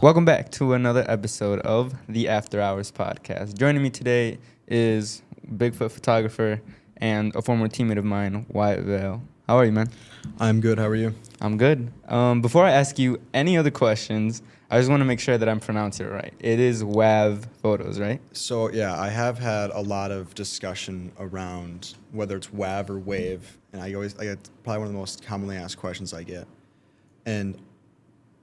Welcome back to another episode of the After Hours podcast. Joining me today is Bigfoot photographer and a former teammate of mine, Wyatt Vale. How are you, man? I'm good. How are you? I'm good. Before I ask you any other questions, I just want to make sure that I'm pronouncing it right. It is WAV Photos, right? So yeah, I have had a lot of discussion around whether it's WAV or WAVE, and it's probably one of the most commonly asked questions I get. And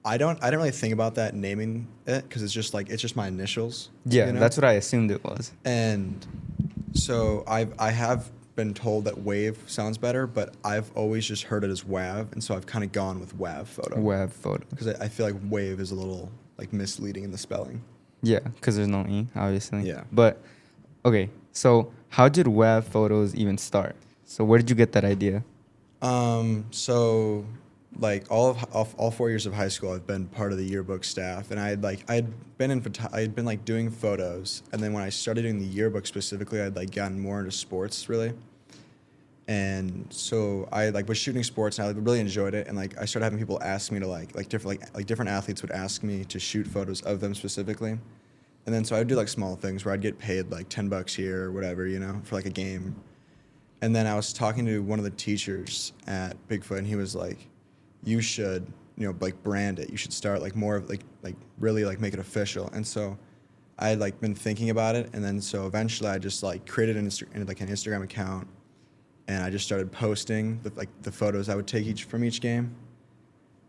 I didn't really think about that naming it because it's just my initials. Yeah, you know? that's what I assumed it was. And so I have been told that WAVE sounds better, but I've always just heard it as WAV, and so I've kind of gone with WAV photo. WAV Photo. Because I feel like WAVE is a little like misleading in the spelling. Yeah, because there's no E, obviously. Yeah. But, okay, so how did WAV Photos even start? So where did you get that idea? So like all 4 years of high school, I've been part of the yearbook staff, and I'd been like doing photos, and then when I started doing the yearbook specifically, I'd like gotten more into sports really, and so I like was shooting sports, and I really enjoyed it, and like I started having people ask me to different athletes would ask me to shoot photos of them specifically, and then so I'd do like small things where I'd get paid like $10 here or whatever, for like a game. And then I was talking to one of the teachers at Bigfoot, and he was like, you should, like brand it. You should start like more of like really like make it official. And so I had like been thinking about it. And then so eventually I just like created an Instagram account, and I just started posting the photos I would take from each game.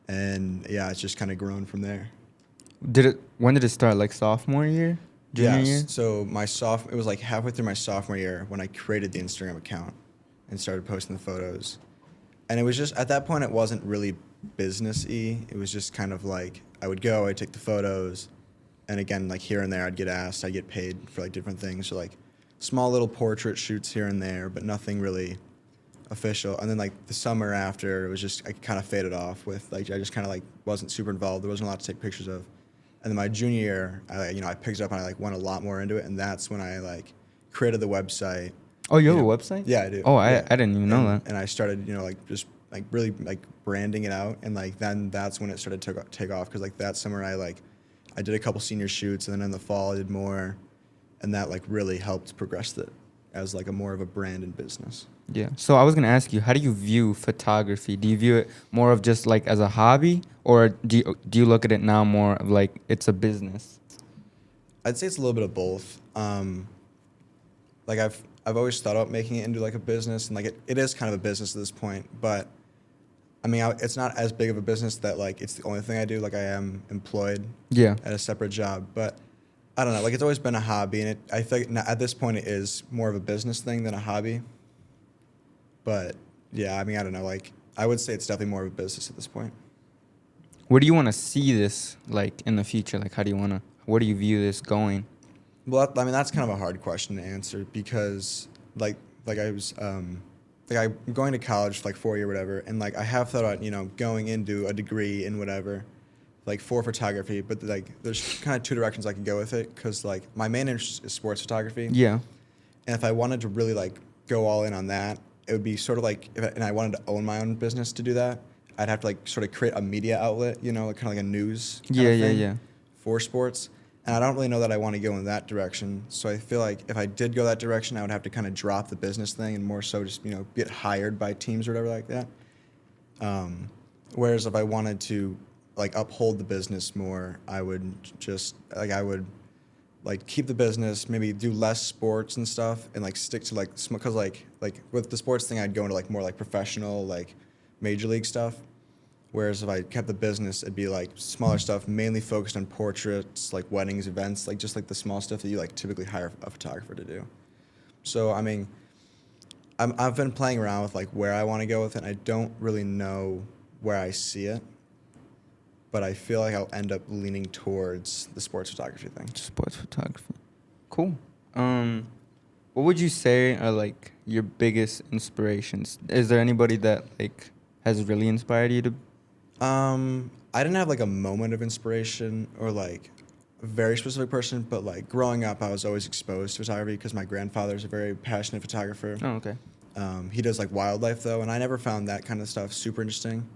And yeah, it's just kind of grown from there. When did it start? Like sophomore year? Junior year? So it was like halfway through my sophomore year when I created the Instagram account and started posting the photos. And it was just, at that point, it wasn't really business-y. It was just kind of like, I'd take the photos, and again, like here and there, I'd get paid for like different things. So like small little portrait shoots here and there, but nothing really official. And then like the summer after, it was just, I kind of faded off with like, I just kind of like wasn't super involved. There wasn't a lot to take pictures of. And then my junior year, I picked it up and I like went a lot more into it, and that's when I like created the website. Oh, you have a website? Yeah, I do. Oh, Yeah. I didn't even know that. And I started, just like really like branding it out, and like then that's when it started to take off, because like that summer I did a couple senior shoots, and then in the fall I did more, and that like really helped progress it as like a more of a brand and business. Yeah. So I was gonna ask you, how do you view photography? Do you view it more of just like as a hobby, or do you look at it now more of like it's a business? I'd say it's a little bit of both. Like I've always thought about making it into like a business, and like it is kind of a business at this point, but I mean, it's not as big of a business that like it's the only thing I do. Like I am employed Yeah. at a separate job, but I don't know. Like it's always been a hobby, and I think at this point it is more of a business thing than a hobby. But yeah, I mean, I don't know. Like I would say it's definitely more of a business at this point. Where do you want to see this like in the future? Like, where do you view this going? Well, I mean, that's kind of a hard question to answer, because like I was like I'm going to college for like 4 years or whatever, and like I have thought about going into a degree in whatever, like for photography, but like there's kind of two directions I could go with it, because like my main interest is sports photography. Yeah. And if I wanted to really like go all in on that, it would be sort of like and I wanted to own my own business to do that, I'd have to like sort of create a media outlet, like kind of like a news kind of thing Yeah. for sports. And I don't really know that I want to go in that direction. So I feel like if I did go that direction, I would have to kind of drop the business thing and more so just, get hired by teams or whatever like that. Whereas if I wanted to like uphold the business more, I would just like keep the business, maybe do less sports and stuff, and like stick to like, because like with the sports thing, I'd go into like more like professional, like major league stuff. Whereas if I kept the business, it'd be like smaller stuff, mainly focused on portraits, like weddings, events, like just like the small stuff that you like typically hire a photographer to do. So I mean, I've been playing around with like where I want to go with it. And I don't really know where I see it, but I feel like I'll end up leaning towards the sports photography thing. Sports photography. Cool. What would you say are like your biggest inspirations? Is there anybody that like has really inspired you to? I didn't have like a moment of inspiration or like a very specific person, but like growing up, I was always exposed to photography because my grandfather's a very passionate photographer. Oh, okay. He does like wildlife though, and I never found that kind of stuff super interesting.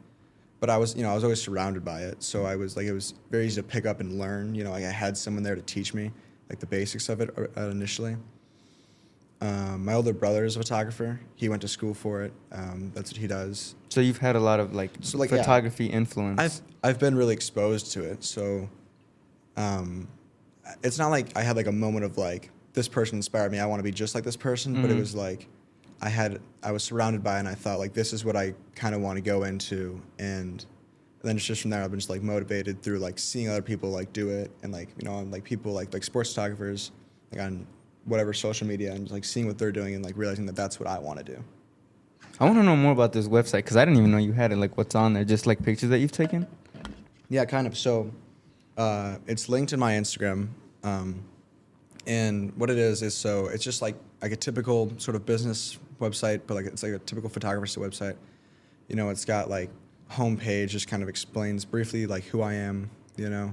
but I was, I was always surrounded by it. So I was like, it was very easy to pick up and learn. Like I had someone there to teach me like the basics of it initially. My older brother is a photographer. He went to school for it. That's what he does. So you've had a lot of photography influence. I've been really exposed to it. So it's not like I had like a moment of like, this person inspired me, I want to be just like this person. But it was like I was surrounded by it, and I thought like, this is what I kind of want to go into. And then it's just from there I've been just like motivated through like seeing other people like do it, and like, on like people like sports photographers like on whatever social media, and just like seeing what they're doing and like realizing that that's what I want to do. I want to know more about this website because I didn't even know you had it. Like, what's on there? Just like pictures that you've taken? Yeah, kind of. So it's linked in my Instagram. And what it is so it's just like a typical sort of business website, but like it's like a typical photographer's website. It's got like homepage, just kind of explains briefly like who I am, and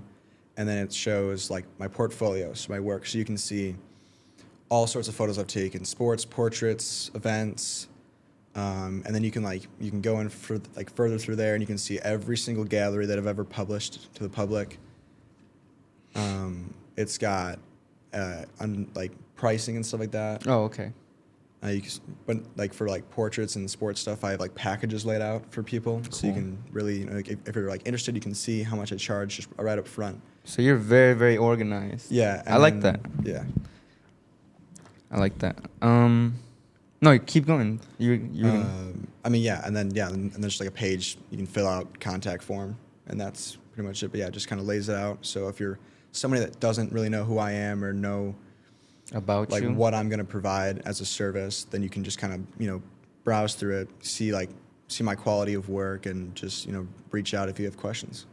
then it shows like my portfolio, so my work. So you can see all sorts of photos I've taken, sports, portraits, events, and then you can go in for like further through there, and you can see every single gallery that I've ever published to the public. It's got like pricing and stuff like that. Oh, okay. But like for like portraits and sports stuff, I have like packages laid out for people, Cool. so you can really, like, if you're like interested, you can see how much I charge just right up front. So you're very, very organized. Yeah, I like that. Yeah. I like that. No, keep going. I mean, yeah, and then there's just like a page you can fill out, contact form, and that's pretty much it. But yeah, it just kind of lays it out. So if you're somebody that doesn't really know who I am or know about like you, what I'm going to provide as a service, then you can just kind of browse through it, see my quality of work, and just reach out if you have questions.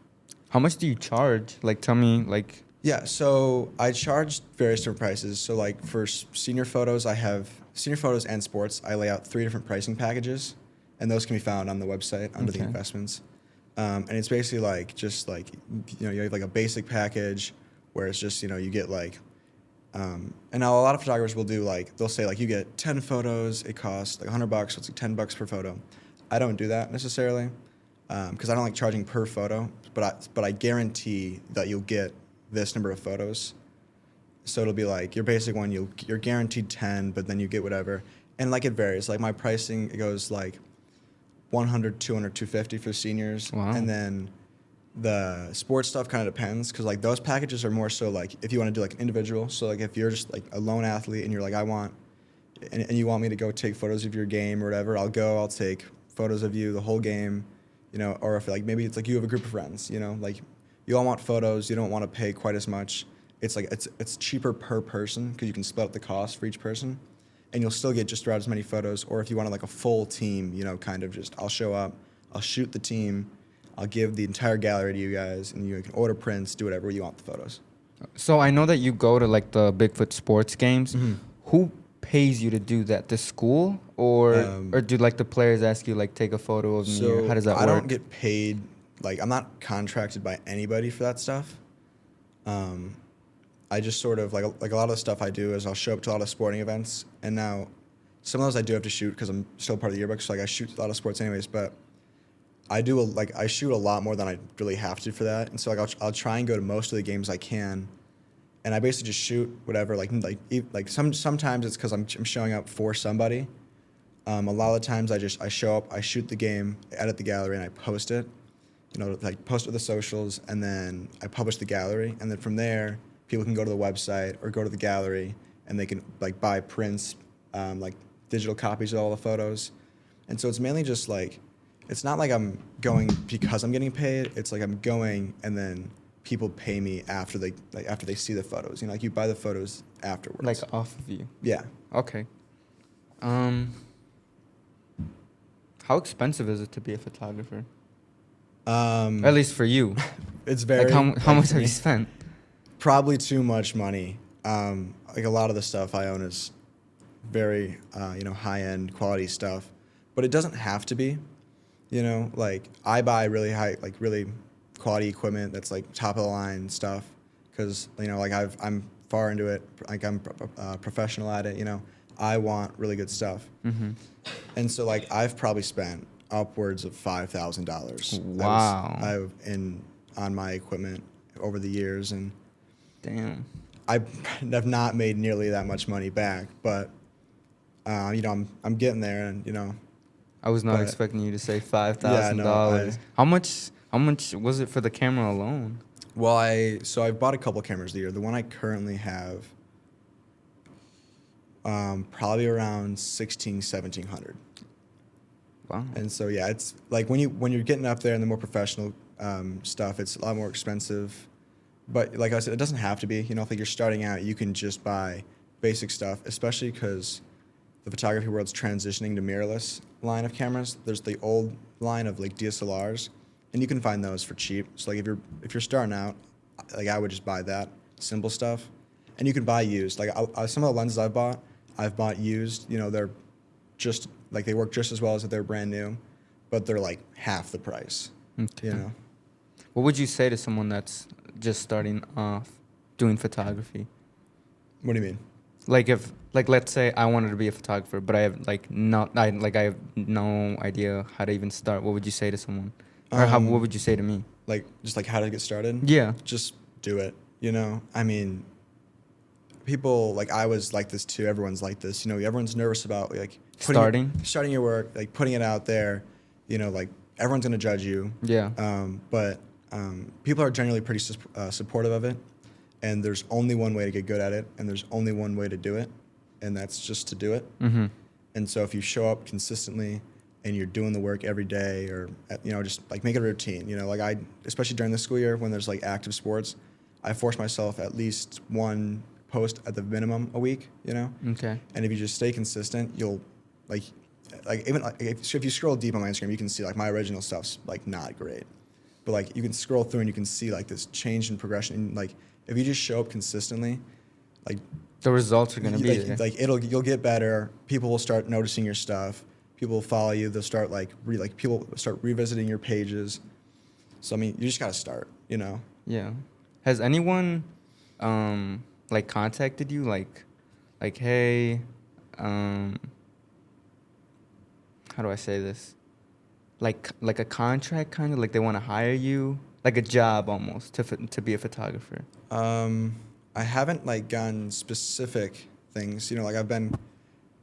How much do you charge? Like, tell me, like. Yeah, so I charge various different prices. So like for senior photos, I have senior photos and sports. I lay out 3 different pricing packages, and those can be found on the website under the investments. And it's basically like just like you have like a basic package where it's just you get like. And now a lot of photographers will do like, they'll say like, you get 10 photos, it costs like $100, so it's like $10 per photo. I don't do that necessarily, because I don't like charging per photo, but I guarantee that you'll get this number of photos. So it'll be like your basic one, you're guaranteed 10, but then you get whatever. And like it varies, like my pricing, it goes like 100, 200, 250 for seniors. Wow. And then the sports stuff kind of depends, because like those packages are more so like if you want to do like an individual. So like if you're just like a lone athlete and you're like, and you want me to go take photos of your game or whatever, I'll take photos of you the whole game, or if like maybe it's like you have a group of friends, like you all want photos, you don't want to pay quite as much. It's like it's cheaper per person because you can split up the cost for each person, and you'll still get just about as many photos. Or if you wanted like a full team, kind of just I'll show up, I'll shoot the team, I'll give the entire gallery to you guys, and you can order prints, do whatever you want with the photos. So I know that you go to like the Bigfoot sports games. Mm-hmm. Who pays you to do that? The school, or do like the players ask you like take a photo of me? Or how does that work? I don't get paid. Like I'm not contracted by anybody for that stuff. I just sort of like a lot of the stuff I do is I'll show up to a lot of sporting events, and now some of those I do have to shoot because I'm still part of the yearbook. So like I shoot a lot of sports anyways, but I shoot a lot more than I really have to for that, and so like I'll try and go to most of the games I can, and I basically just shoot whatever. Sometimes it's because I'm showing up for somebody. A lot of the times I show up, I shoot the game, edit the gallery, and I post it. Like post it to the socials, and then I publish the gallery, and then from there people can go to the website or go to the gallery, and they can like buy prints, like digital copies of all the photos, and so it's mainly just like. It's not like I'm going because I'm getting paid. It's like I'm going, and then people pay me after they see the photos. Like you buy the photos afterwards. Like off of you. Yeah. Okay. How expensive is it to be a photographer? At least for you. It's very. Like how much have you spent? Probably too much money. Like a lot of the stuff I own is very high end quality stuff, but it doesn't have to be. Like I buy really high, like really quality equipment that's like top of the line stuff, because like I'm far into it, like I'm a professional at it. I want really good stuff, Mm-hmm. and so like I've probably spent upwards of $5,000. Wow. I've in on my equipment over the years, and Damn. I have not made nearly that much money back, but I'm getting there, and I was not but- expecting you to say $5,000. Yeah, no, How much was it for the camera alone? well, I've bought a couple cameras a year. The one I currently have, probably around 1,700. Wow. And so yeah, it's like when you're getting up there and the more professional stuff, it's a lot more expensive. But like I said, it doesn't have to be. If like you're starting out, you can just buy basic stuff, especially because the photography world's transitioning to mirrorless line of cameras. There's the old line of like DSLRs, and you can find those for cheap. So like if you're starting out, like I would just buy that simple stuff, and you can buy used. Like some of the lenses I've bought used. They're just like they work just as well as if they're brand new, but they're like half the price. Okay. What would you say to someone that's just starting off doing photography? What do you mean? Like let's say I wanted to be a photographer, but I have I have no idea how to even start. What would you say to someone? Or what would you say to me? Like just like how to get started? Yeah. Just do it. I mean, people like I was like this too. Everyone's like this. Everyone's nervous about like starting your work, like putting it out there. Like everyone's gonna judge you. Yeah. But people are generally pretty supportive of it, and there's only one way to get good at it, and there's only one way to do it, and that's just to do it. Mm-hmm. And so if you show up consistently and you're doing the work every day, or just like make it a routine. Like I, especially during the school year when there's like active sports, I force myself at least one post at the minimum a week. Okay. And if you just stay consistent, you'll like even like if you scroll deep on my Instagram, you can see like my original stuff's like not great, but like you can scroll through and you can see like this change in progression. And, like if you just show up consistently, like the results are gonna be there. like you'll get better. People will start noticing your stuff. People will follow you. They'll start people start revisiting your pages. So I mean, you just gotta start. Yeah. Has anyone like contacted you like hey, how do I say this? Like a contract kind of, like they want to hire you, like a job almost to be a photographer. I haven't like gotten specific things. Like I've been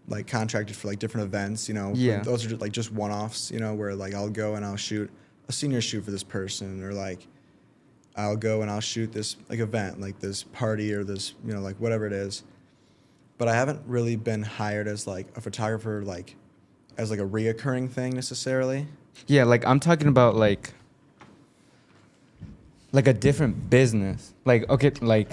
like contracted for like different events. Yeah. Those are just one-offs. Where like I'll go and I'll shoot a senior shoot for this person, or like I'll go and I'll shoot this like event, like this party or this like whatever it is. But I haven't really been hired as like a photographer like as like a reoccurring thing necessarily. Yeah, like I'm talking about like a different business. Like okay, like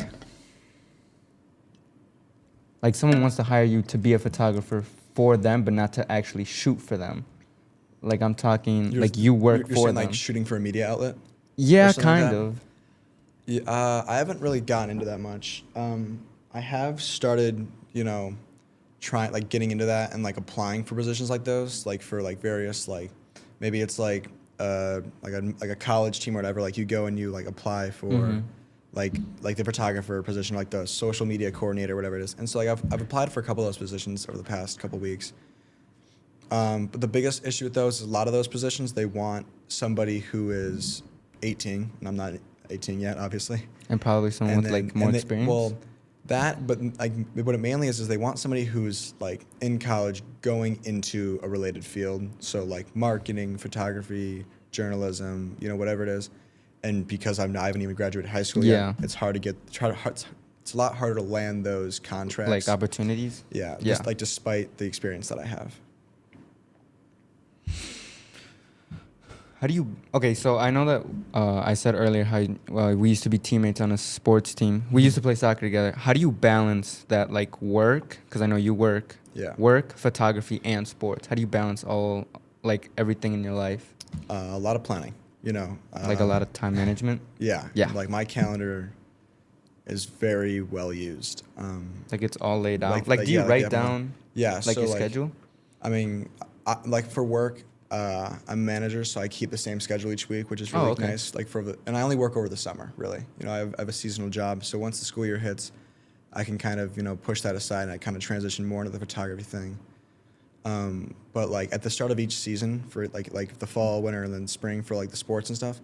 someone wants to hire you to be a photographer for them, but not to actually shoot for them. Like I'm talking like you work you're for saying, them. like shooting for a media outlet. Yeah, something like kind that? of. Yeah, I haven't really gotten into that much. I have started, trying like getting into that and like applying for positions like those, like for like various like maybe it's like a college team or whatever. Like you go and you like apply for Mhm. like the photographer position, like the social media coordinator, whatever it is. And so like I've applied for a couple of those positions over the past couple of weeks. But the biggest issue with those is a lot of those positions they want somebody who is 18, and I'm not 18 yet, obviously. And probably someone with like more experience. Well, that, but like what it mainly is they want somebody who's like in college going into a related field. So like marketing, photography, journalism, whatever it is. And because I haven't even graduated high school Yeah. yet, it's hard to it's a lot harder to land those contracts. like opportunities. Yeah. Yeah. Just like despite the experience that I have. How do you? Okay, so I know that I said earlier how we used to be teammates on a sports team. We used to play soccer together. How do you balance that, like work? Because I know you work. Yeah. Work, photography, and sports. How do you balance all like everything in your life? A lot of planning. Like a lot of time management. Yeah. Yeah. Like my calendar is very well used. Like it's all laid out. Like, Like do you yeah, write like, down Yeah. like so your schedule? I mean, like for work, I'm a manager, so I keep the same schedule each week, which is really okay. nice. Like and I only work over the summer, really. I have a seasonal job, so once the school year hits, I can kind of push that aside and I kind of transition more into the photography thing. But like at the start of each season for like the fall, winter, and then spring for like the sports and stuff,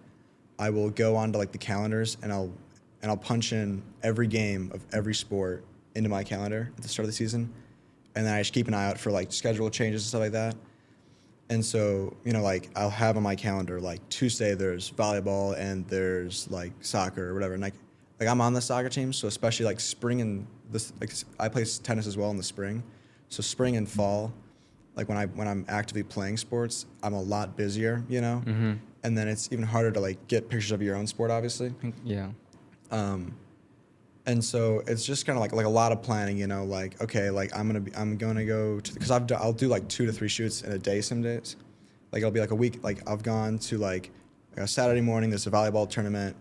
I will go onto like the calendars and I'll punch in every game of every sport into my calendar at the start of the season, and then I just keep an eye out for like schedule changes and stuff like that. And so, like I'll have on my calendar like Tuesday there's volleyball and there's like soccer or whatever. And like I'm on the soccer team, so especially like spring and this like I play tennis as well in the spring. So spring and fall, like when I'm actively playing sports, I'm a lot busier, Mm-hmm. And then it's even harder to like get pictures of your own sport, obviously. Yeah. And so it's just kind of like a lot of planning, like, okay, like I'm gonna go to, because I'll do like 2 to 3 shoots in a day some days. Like it'll be like a week, like I've gone to like a Saturday morning, there's a volleyball tournament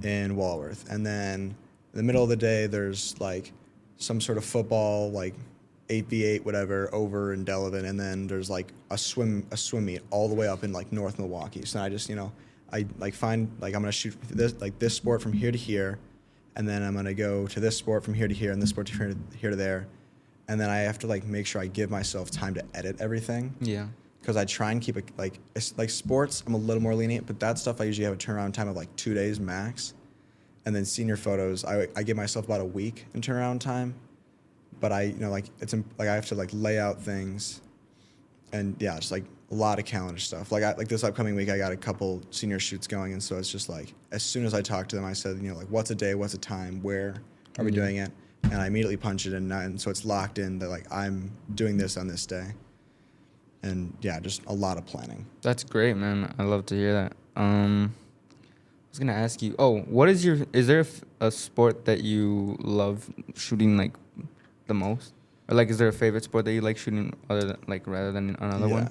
in Walworth. And then in the middle of the day, there's like some sort of football, like 8v8, whatever, over in Delavan. And then there's like a swim meet all the way up in like North Milwaukee. So I just, I like find, like I'm gonna shoot this sport from here to here, and then I'm gonna go to this sport from here to here, and this sport to here to there, and then I have to like make sure I give myself time to edit everything. Yeah. Because I try and keep it like sports, I'm a little more lenient, but that stuff I usually have a turnaround time of like 2 days max, and then senior photos I give myself about a week in turnaround time, but I like I have to like lay out things, and yeah, just like a lot of calendar stuff. Like this upcoming week, I got a couple senior shoots going, and so it's just like as soon as I talked to them, I said, like what's a day, what's a time, where are we doing it, and I immediately punch it in, and so it's locked in that like I'm doing this on this day, and yeah, just a lot of planning. That's great, man. I love to hear that. I was gonna ask you. Oh, is there a sport that you love shooting like the most, or like is there a favorite sport that you like shooting other than, like rather than another one?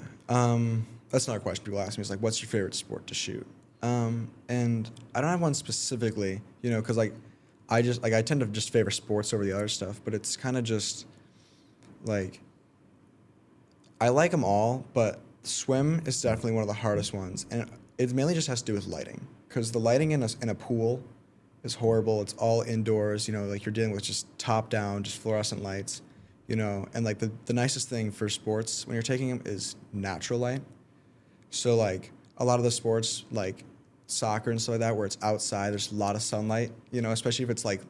That's another question people ask me. Is like, what's your favorite sport to shoot? And I don't have one specifically, because like I tend to just favor sports over the other stuff, but it's kind of just like I like them all, but swim is definitely one of the hardest ones, and it mainly just has to do with lighting, because the lighting in a pool is horrible. It's all indoors, like you're dealing with just top down, just fluorescent lights, and like the nicest thing for sports when you're taking them is natural light. So like a lot of the sports like soccer and stuff like that, where it's outside, there's a lot of sunlight, especially if it's like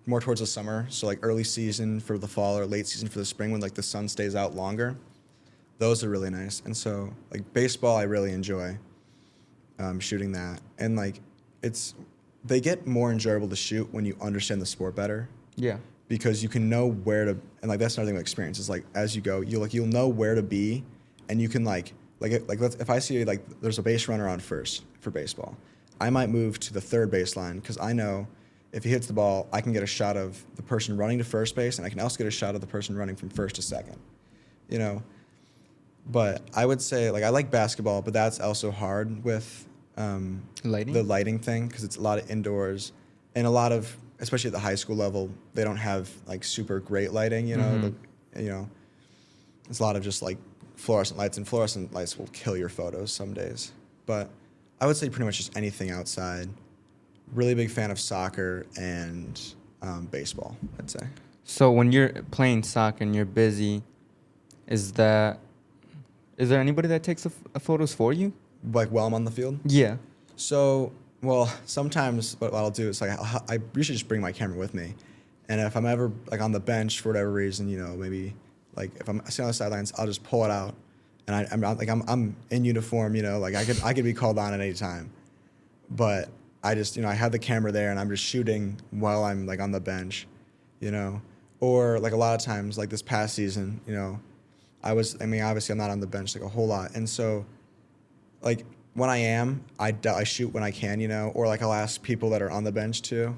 more towards the summer. So like early season for the fall or late season for the spring when like the sun stays out longer. Those are really nice. And so like baseball, I really enjoy shooting that. And like they get more enjoyable to shoot when you understand the sport better, Yeah. because you can know where to, and like that's another thing with experience is like as you go, you'll know where to be, and you can if I see like there's a base runner on first for baseball, I might move to the third baseline because I know if he hits the ball, I can get a shot of the person running to first base, and I can also get a shot of the person running from first to second, But I would say like I like basketball, but that's also hard with Lighting? the lighting thing, because it's a lot of indoors, and a lot of, especially at the high school level, they don't have like super great lighting. Mhm. It's a lot of just like fluorescent lights, and fluorescent lights will kill your photos some days. But I would say pretty much just anything outside. Really big fan of soccer and baseball, I'd say. So when you're playing soccer and you're busy, is there anybody that takes photos for you? Like while I'm on the field. Yeah. So, well, sometimes what I'll do is like I usually just bring my camera with me, and if I'm ever like on the bench for whatever reason, maybe like if I'm sitting on the sidelines, I'll just pull it out, and I'm in uniform, like I could be called on at any time, but I just I have the camera there and I'm just shooting while I'm like on the bench, or like a lot of times like this past season, obviously I'm not on the bench like a whole lot, and so like when I am, I shoot when I can, or like I'll ask people that are on the bench too,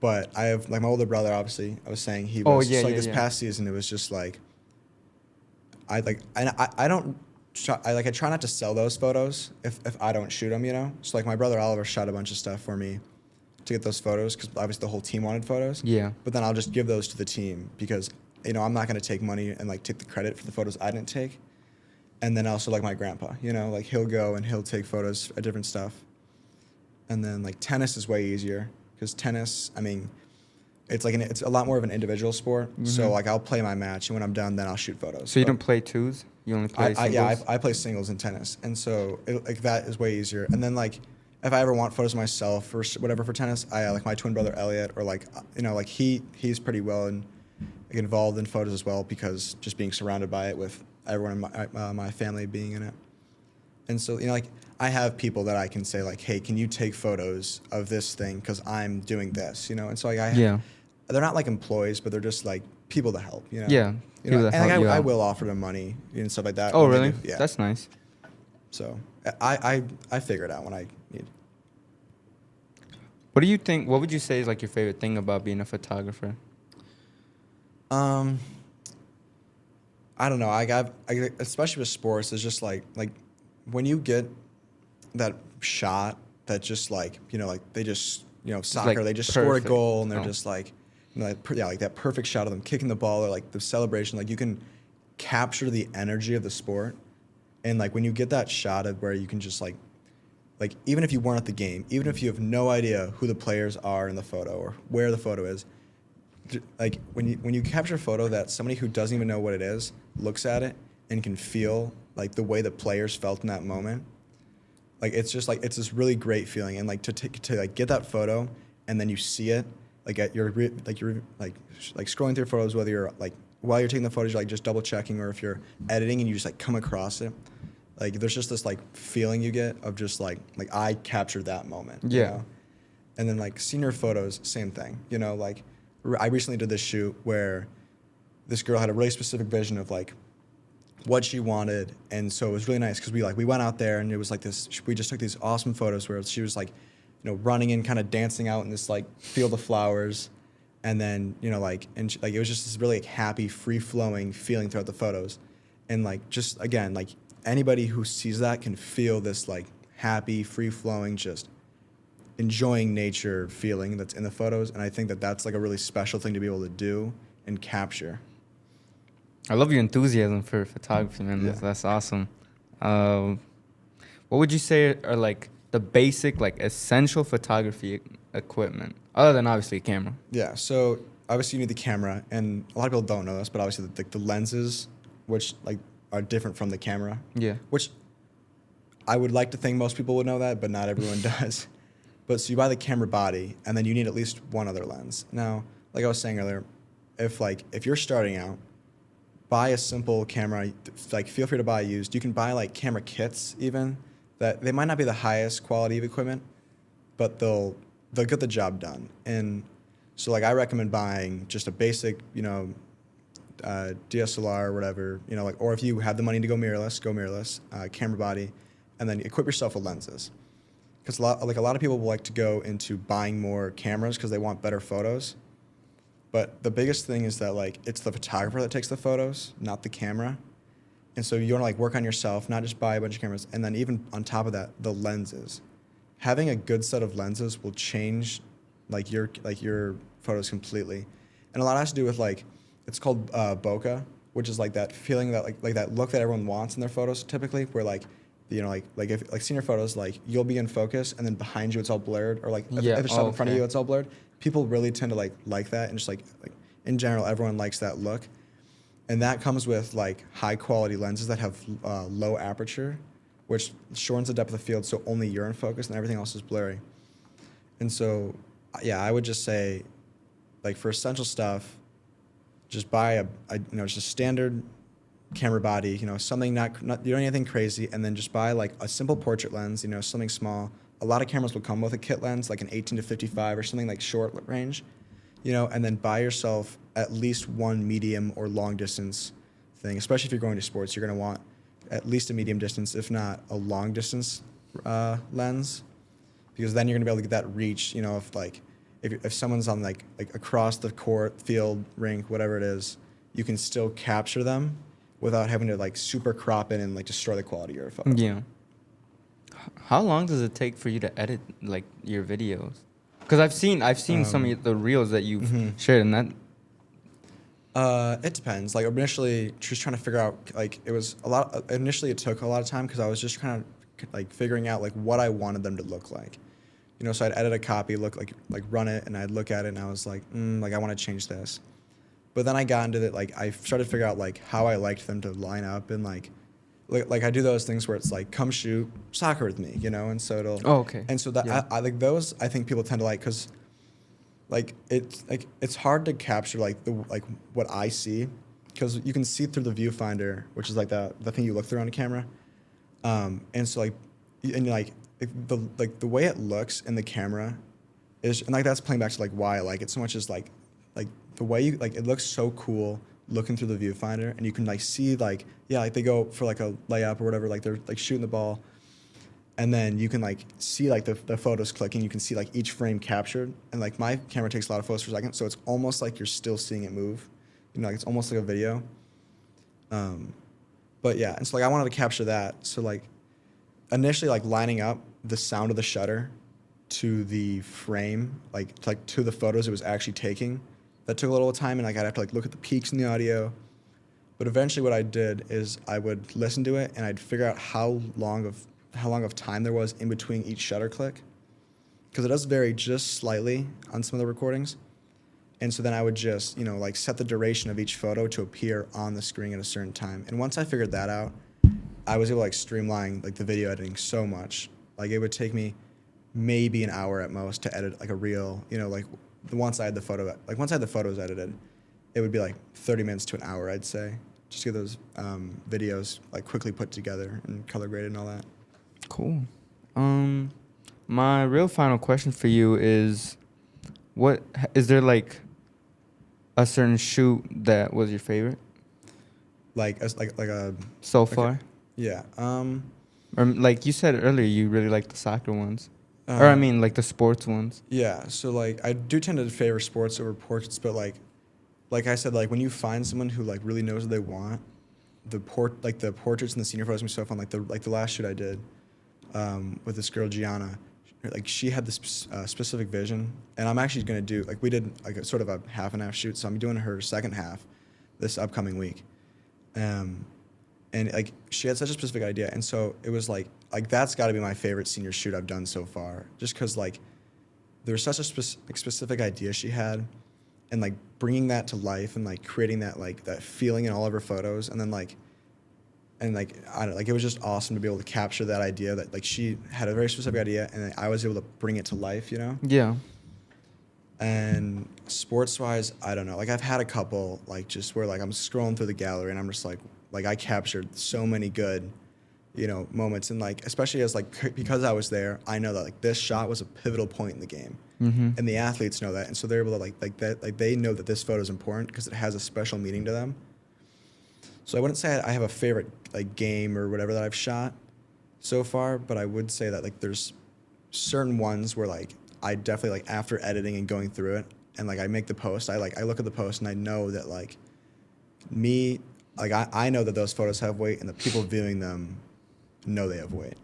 But I have like my older brother, obviously. I was saying he was. Oh, yeah, so like yeah, this yeah. past season, it was just like I don't I try not to sell those photos if I don't shoot them, So like my brother Oliver shot a bunch of stuff for me to get those photos, because obviously the whole team wanted photos. Yeah. But then I'll just give those to the team because I'm not gonna take money and like take the credit for the photos I didn't take. And then also like my grandpa, like he'll go and he'll take photos of different stuff. And then like tennis is way easier, because tennis, it's a lot more of an individual sport. So Mhm. like I'll play my match, and when I'm done, then I'll shoot photos. So you But don't play twos? You only play I yeah singles? I play singles in tennis, and so like that is way easier. And then like if I ever want photos of myself or whatever for tennis, I like my twin brother Elliot, or like like he's pretty well and like, involved in photos as well, because just being surrounded by it with everyone in my family being in it. And so like I have people that I can say like, hey, can you take photos of this thing because I'm doing this, and so like Yeah. they're not like employees, but they're just like people to help, Yeah. People that and like help you I out. will offer them money and stuff like that. Oh, when they really? do. Yeah. That's nice. So I figure it out when I need. What do you think? What would you say is like your favorite thing about being a photographer? Um, I don't know. Especially with sports, it's just like when you get that shot that just like like they just soccer, like they just scored a perfect. goal and they're Oh. just like like that perfect shot of them kicking the ball, or like the celebration. Like you can capture the energy of the sport, and like when you get that shot of where you can just like even if you weren't at the game, even if you have no idea who the players are in the photo or where the photo is, like when you capture a photo that somebody who doesn't even know what it is looks at it and can feel like the way the players felt in that moment, like it's just like it's this really great feeling. And like to like get that photo and then you see it like at your like scrolling through photos, whether you're like while you're taking the photos, you're like just double checking, or if you're editing and you just like come across it, like there's just this like feeling you get of just like I captured that moment. Yeah. And then like senior photos, same thing. Like I recently did this shoot where this girl had a really specific vision of like what she wanted, and so it was really nice because we went out there and it was like this. We just took these awesome photos where she was like, running and kind of dancing out in this like field of flowers, and then like it was just this really like, happy, free flowing feeling throughout the photos, and like just again like anybody who sees that can feel this like happy, free flowing, just enjoying nature feeling that's in the photos. And I think that that's like a really special thing to be able to do and capture. I love your enthusiasm for photography, man. Yeah. That's awesome. What would you say are like the basic, like essential photography equipment, other than obviously a camera? Yeah, so obviously you need the camera, and a lot of people don't know this, but obviously the lenses, which like are different from the camera, Yeah. which I would like to think most people would know that, but not everyone does. But so you buy the camera body, and then you need at least one other lens. Now, like I was saying earlier, if you're starting out, buy a simple camera. Like feel free to buy used. You can buy like camera kits even, that they might not be the highest quality of equipment, but they'll get the job done. And so like I recommend buying just a basic DSLR or whatever, like, or if you have the money to go mirrorless, camera body, and then equip yourself with lenses. Because a lot of people will like to go into buying more cameras because they want better photos. But the biggest thing is that like it's the photographer that takes the photos, not the camera. And so you want to like work on yourself, not just buy a bunch of cameras. And then even on top of that, the lenses. Having a good set of lenses will change like your photos completely. And a lot has to do with like it's called bokeh, which is like that feeling that like that look that everyone wants in their photos typically, where like if like senior photos, like you'll be in focus and then behind you it's all blurred, or like if it's up in front of you it's all blurred. People really tend to like that, and just like in general everyone likes that look. And that comes with like high quality lenses that have low aperture, which shortens the depth of the field, so only you're in focus and everything else is blurry. And so yeah, I would just say like for essential stuff, just buy just a standard camera body, something not you don't need anything crazy, and then just buy like a simple portrait lens, something small. A lot of cameras will come with a kit lens, like an 18 to 55 or something like short range, and then buy yourself at least one medium or long distance thing. Especially if you're going to sports, you're going to want at least a medium distance, if not a long distance lens, because then you're going to be able to get that reach, if someone's on like across the court, field, rink, whatever it is, you can still capture them without having to like super crop in and like destroy the quality of your photo. Yeah. How long does it take for you to edit like your videos? Because I've seen some of the reels that you've shared, and that. It depends. Like initially, just trying to figure out like it was a lot. Initially, it took a lot of time because I was just kind of like figuring out like what I wanted them to look like, You know, so I'd edit a copy, look like run it, and I'd look at it, and I was like, like I want to change this. But then I got into it, like I started to figure out like how I liked them to line up, and like I do those things where it's like, come shoot soccer with me, you know, and so it'll. Oh, okay. And so that Yeah. I like those. I think people tend to like because, like it's hard to capture like what I see, because you can see through the viewfinder, which is like the thing you look through on a camera, and so the way it looks in the camera is, and like that's playing back to like why I like it so much, is like the way you like it looks so cool looking through the viewfinder, and you can like see like like they go for like a layup or whatever, like they're like shooting the ball, and then you can like see like the photos clicking, you can see like each frame captured, and like my camera takes a lot of photos per second, so it's almost like you're still seeing it move, you know, like it's almost like a video. But yeah, and so like I wanted to capture that, so like initially like lining up the sound of the shutter to the frame, like to the photos it was actually taking, that took a little time, and like I'd have to like look at the peaks in the audio. But eventually what I did is I would listen to it, and I'd figure out how long of time there was in between each shutter click, because it does vary just slightly on some of the recordings. And so then I would just, you know, like set the duration of each photo to appear on the screen at a certain time. And once I figured that out, I was able to like streamline like the video editing so much. Like it would take me maybe an hour at most to edit like a reel, you know, like once I had the photos edited, it would be like 30 minutes to an hour, I'd say, just to get those videos like quickly put together and color graded and all that. Cool. My real final question for you is, what is there like a certain shoot that was your favorite Like a so like a- far? yeah. Or like you said earlier, you really like the soccer ones, or I mean like the sports ones. Yeah, so like I do tend to favor sports over portraits, but like I said, like when you find someone who like really knows what they want, the portraits and the senior photos are so fun. Like the last shoot I did with this girl Gianna, like she had this specific vision, and I'm actually gonna do like we did like a sort of a half and half shoot, so I'm doing her second half this upcoming week, and like she had such a specific idea, and so it was like that's got to be my favorite senior shoot I've done so far, just because like there was such a specific idea she had, and like bringing that to life and like creating that like that feeling in all of her photos, and then like I don't like it was just awesome to be able to capture that idea, that like she had a very specific idea and I was able to bring it to life, you know. Yeah. And sports wise, I don't know, like I've had a couple like just where like I'm scrolling through the gallery and I'm just like I captured so many good, you know, moments, and like especially as like because I was there, I know that like this shot was a pivotal point in the game, and the athletes know that, and so they're able to like they know that this photo is important because it has a special meaning to them. So I wouldn't say I have a favorite like game or whatever that I've shot so far, but I would say that like there's certain ones where like I definitely like after editing and going through it and like I make the post, I look at the post and I know that like me, like I know that those photos have weight and the people viewing them know they have weight.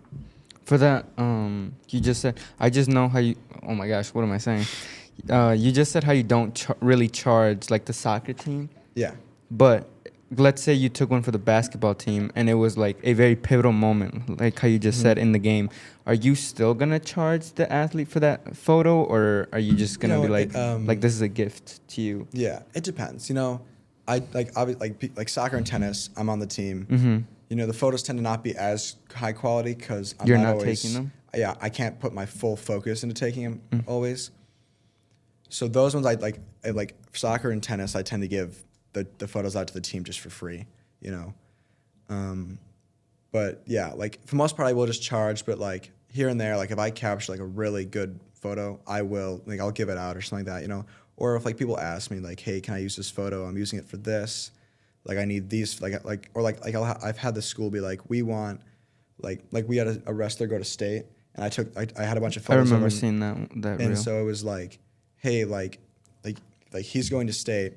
For that, you just said, I just know how you, oh my gosh, what am I saying? You just said how you don't really charge like the soccer team, Yeah. but let's say you took one for the basketball team and it was like a very pivotal moment, like how you just said in the game. Are you still gonna charge the athlete for that photo, or are you just gonna be like this is a gift to you? Yeah, it depends. You know, I like soccer and tennis. I'm on the team. Mm-hmm. You know, the photos tend to not be as high quality because I'm You're not not always, taking them? Yeah, I can't put my full focus into taking them always. So those ones I like soccer and tennis. I tend to give the photos out to the team just for free. You know, but yeah, like for the most part I will just charge. But like here and there, like if I capture like a really good photo, I will like I'll give it out or something like that. You know, or if like people ask me like, hey, can I use this photo? I'm using it for this. Like I need these, I've had the school be like, we want, like we had a wrestler go to state, and I had a bunch of I photos. remember of him, seeing that and reel. so it was like, hey, like he's going to state.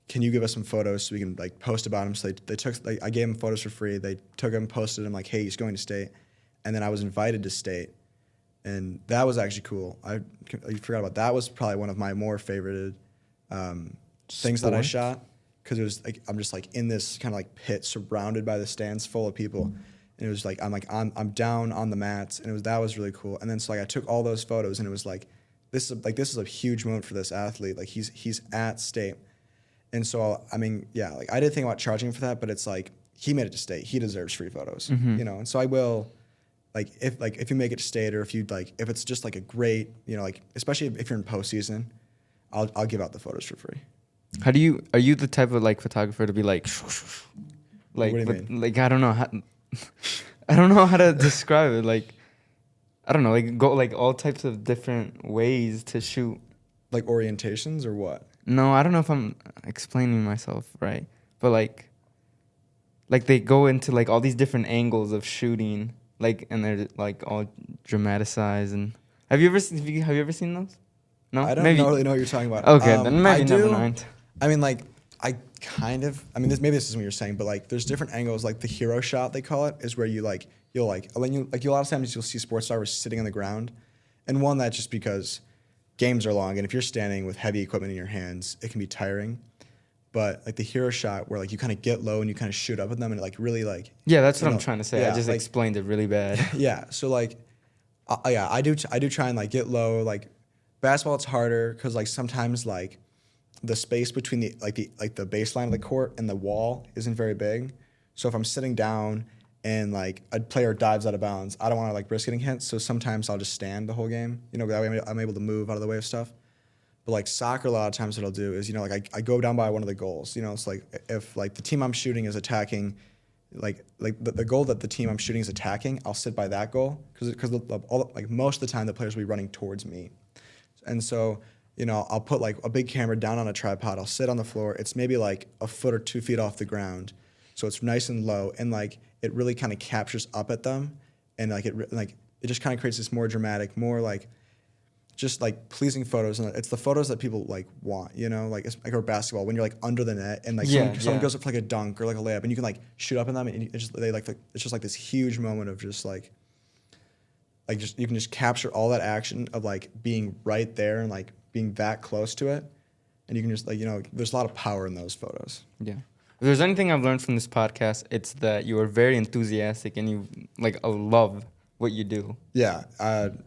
Can you give us some photos so we can like post about him? So they took I gave him photos for free. They took him, posted him like, hey, he's going to state, and then I was invited to state, and that was actually cool. I forgot about that. That was probably one of my more favorited things that I shot. Because it was like I'm just like in this kind of like pit surrounded by the stands full of people, and it was like I'm down on the mats, and that was really cool. And then so like I took all those photos, and it was like this is a huge moment for this athlete. Like he's at state, and so I mean like I did think about charging for that, but it's like he made it to state, he deserves free photos, And so I will. Like if you make it to state, or if it's just like a great, like especially if you're in postseason, I'll give out the photos for free. Are you the type of like photographer to be like, like, What do you mean? like I don't know how, I don't know how to describe it. Like, I don't know, like go like all types of different ways to shoot. Like orientations or what? No, I don't know if I'm explaining myself right, but like they go into like all these different angles of shooting. Like, and they're like all dramatized. And have you ever seen those? No, I don't really know what you're talking about. Okay, then maybe never mind. I mean, like I this isn't what you're saying, but like there's different angles. Like the hero shot, they call it, is where you'll a lot of times you'll see sports stars sitting on the ground, and one that's just because games are long, and if you're standing with heavy equipment in your hands, it can be tiring. But like the hero shot, where like you kind of get low and you kind of shoot up at them, and it like really like yeah, that's what I'm trying to say. Yeah, I just explained it really bad. Yeah, so like, I do try and like get low. Like basketball, it's harder because like sometimes like the space between the baseline of the court and the wall isn't very big. So if I'm sitting down and like a player dives out of bounds, I don't want to like risk getting hit. So sometimes I'll just stand the whole game. That way I'm able to move out of the way of stuff. But like soccer, a lot of times what I'll do is, like I go down by one of the goals. It's like if like the team I'm shooting is attacking, like the goal that the team I'm shooting is attacking, I'll sit by that goal because like most of the time the players will be running towards me, and so I'll put like a big camera down on a tripod. I'll sit on the floor. It's maybe like a foot or 2 feet off the ground, so it's nice and low, and like it really kind of captures up at them, and like it just kind of creates this more dramatic, more like just like pleasing photos, and it's the photos that people like want, like it's like or basketball when you're like under the net and like someone goes up for like a dunk or like a layup and you can like shoot up in them, and it's just like this huge moment of just like just you can just capture all that action of like being right there and like being that close to it, and you can just there's a lot of power in those photos. Yeah. If there's anything I've learned from this podcast, it's that you are very enthusiastic and you like love what you do. Yeah,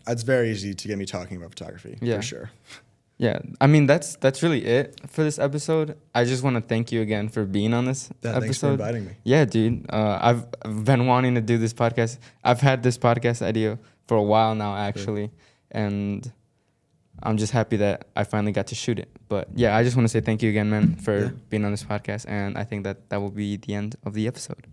it's very easy to get me talking about photography, for sure. Yeah, I mean that's really it for this episode. I just want to thank you again for being on this episode. Thanks for inviting me. Yeah, dude. I've been wanting to do this podcast. I've had this podcast idea for a while now, actually, and I'm just happy that I finally got to shoot it. But yeah, I just want to say thank you again, man, for being on this podcast, and I think that will be the end of the episode.